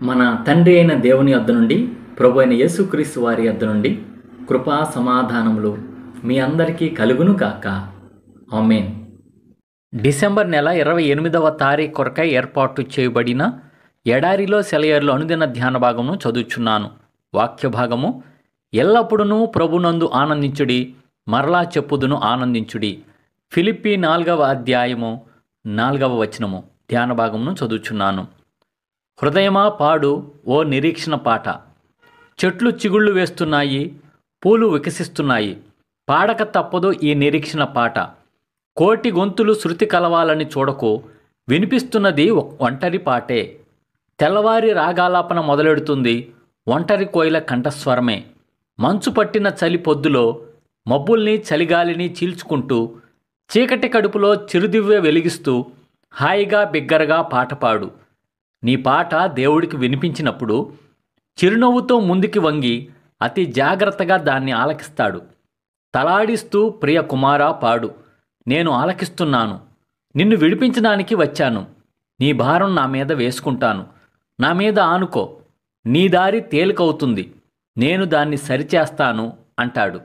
మన తండ్రి అయిన దేవుని యొద్ద నుండి, ప్రభు అయిన యేసుక్రీస్తు వారి యొద్ద నుండి కృపా సమాధానములు మీ అందరికీ కలుగును గాక. ఆమేన్. డిసెంబర్ నెల 28వ తారీఖు కొరకై ఏర్పాటు చేయబడిన ఎడారిలో సెలయర్లు అనుదిన ధ్యాన భాగమును చదువుచున్నాను. వాక్య భాగము: ఎల్లప్పుడూ ప్రభునందు ఆనందించుడి, మరలా చెప్పుదును ఆనందించుడి. ఫిలిప్పీ 4వ అధ్యాయము 4వ వచనము. ధ్యాన భాగమును చదువుచున్నాను. హృదయమా పాడు, ఓ నిరీక్షణ పాట. చెట్లు చిగుళ్ళు వేస్తున్నాయి, పూలు వికసిస్తున్నాయి. పాడక తప్పదు ఈ నిరీక్షణ పాట. కోటి గొంతులు శృతి కలవాలని చూడకు, వినిపిస్తున్నది ఒంటరి పాటే. తెల్లవారి రాగాలాపన మొదలెడుతుంది, ఒంటరి కోయిల కంఠస్వరమే. మంచు పట్టిన చలి పొద్దులో మబ్బుల్ని చలిగాలిని చీల్చుకుంటూ, చీకటి కడుపులో చిరుదివ్వె వెలిగిస్తూ హాయిగా బిగ్గరగా పాట పాడు. నీ పాట దేవుడికి వినిపించినప్పుడు చిరునవ్వుతో ముందుకి వంగి అతి జాగ్రత్తగా దాన్ని ఆలకిస్తాడు. తలాడిస్తూ, ప్రియ కుమారా పాడు, నేను ఆలకిస్తున్నాను, నిన్ను విడిపించడానికి వచ్చాను. నీ భారం నా మీద వేసుకుంటాను, నా మీద ఆనుకో, నీ దారి తేలికవుతుంది, నేను దాన్ని సరిచేస్తాను అంటాడు.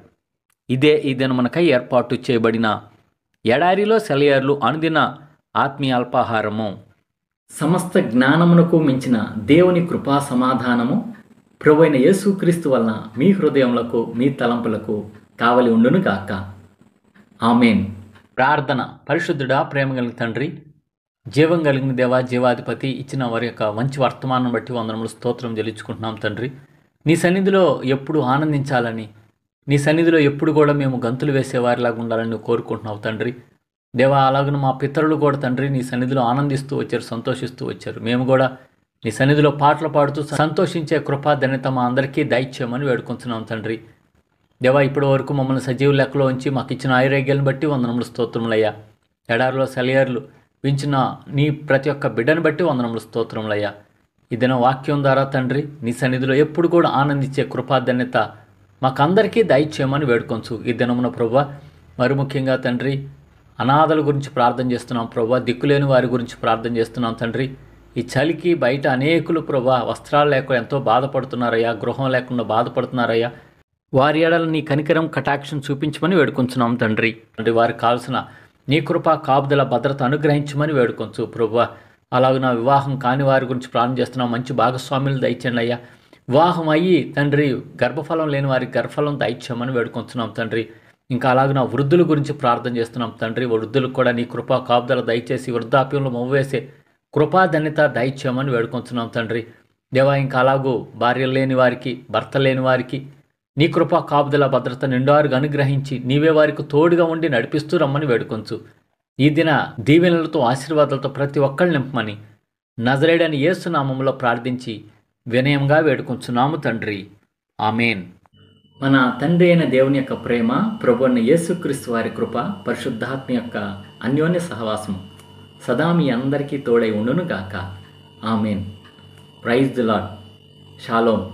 ఇదే ఈ దినమునకై ఏర్పాటు చేయబడిన ఎడారిలో సెలయర్లు అనుదిన ఆత్మీయ అల్పాహారము. సమస్త జ్ఞానమునకు మించిన దేవుని కృపా సమాధానము ప్రభువైన యేసుక్రీస్తు వలన మీ హృదయములకు మీ తలంపులకు కావలి ఉండును గాక. ఆమేన్. ప్రార్థన. పరిశుద్ధుడా, ప్రేమ కలిగిన తండ్రి, జీవం కలిగిన దేవా, జీవాధిపతి, ఇచ్చిన వారి యొక్క మంచి వర్తమానం బట్టి వందనములు స్తోత్రం చెల్లించుకుంటున్నాం తండ్రి. నీ సన్నిధిలో ఎప్పుడు ఆనందించాలని, నీ సన్నిధిలో ఎప్పుడు కూడా మేము గంతులు వేసేవారిలాగా ఉండాలని కోరుకుంటున్నావు తండ్రి. దేవా, అలాగను మా పితరులు కూడా తండ్రి నీ సన్నిధిలో ఆనందిస్తూ వచ్చారు, సంతోషిస్తూ వచ్చారు. మేము కూడా నీ సన్నిధిలో పాటలు పాడుతూ సంతోషించే కృపా ధన్యత మా అందరికీ దయచేయమని వేడుకుంటున్నాం తండ్రి. దేవా, ఇప్పటి వరకు మమ్మల్ని సజీవ లెక్కలో ఉంచి మాకు ఇచ్చిన ఆయుర్వేగ్యాలను బట్టి వందనములు స్తోత్రములయ్యా. ఎడారిలో సెలయర్లు వించిన నీ ప్రతి ఒక్క బిడ్డను బట్టి వందనములు స్తోత్రములయ్యా. ఈ దిన వాక్యం ద్వారా తండ్రి నీ సన్నిధిలో ఎప్పుడు కూడా ఆనందించే కృపా ధన్యత మాకందరికీ దయచేయమని వేడుకొంచు. ఈ దినమున ప్రభువా, మరి ముఖ్యంగా తండ్రి అనాథల గురించి ప్రార్థన చేస్తున్నాం ప్రభువా, దిక్కులేని వారి గురించి ప్రార్థన చేస్తున్నాం తండ్రి. ఈ చలికి బయట అనేకులు ప్రభువా వస్త్రాలు లేక ఎంతో బాధపడుతున్నారయ్యా, గృహం లేకుండా బాధపడుతున్నారయ్యా. వారి ఎడల నీ కనికరం కటాక్షం చూపించమని వేడుకొంచున్నాం తండ్రి. అంటే వారికి కావాల్సిన నీ కృపా కాపుదల భద్రత అనుగ్రహించమని వేడుకొంచు ప్రభువా. అలాగే నా వివాహం కాని వారి గురించి ప్రార్థన చేస్తున్నాం, మంచి భాగస్వాములు దయచేయండి అయ్యా. వివాహం అయ్యి తండ్రి గర్భఫలం లేని వారికి గర్భఫలం దయచేయమని వేడుకొంచున్నాం తండ్రి. ఇంకా అలాగే నా వృద్ధుల గురించి ప్రార్థన చేస్తున్నాం తండ్రి. వృద్ధులకు కూడా నీ కృపా కాపుదల దయచేసి వృద్ధాప్యంలో మొవ్వేసే కృపా ధన్యత దయచేయమని వేడుకొంచున్నాం తండ్రి. దేవా, ఇంకా అలాగూ భార్యలు లేని వారికి, భర్త లేని వారికి నీ కృపా కాపుదల భద్రత నిండారుగా అనుగ్రహించి నీవే వారికి తోడుగా ఉండి నడిపిస్తూ రమ్మని వేడుకొంచు. ఈ దిన దీవెనలతో ఆశీర్వాదాలతో ప్రతి ఒక్కళ్ళు నింపమని నజరేయుడైన యేసు నామములో ప్రార్థించి వినయంగా వేడుకొంచున్నాము తండ్రి. ఆమేన్. మన తండ్రి అయిన దేవుని యొక్క ప్రేమ, ప్రభు అయిన యేసుక్రీస్తు వారి కృప, పరిశుద్ధాత్మ యొక్క అన్యోన్య సహవాసము సదా మీ అందరికీ తోడై ఉండును గాక. Amen. Praise the Lord. Shalom.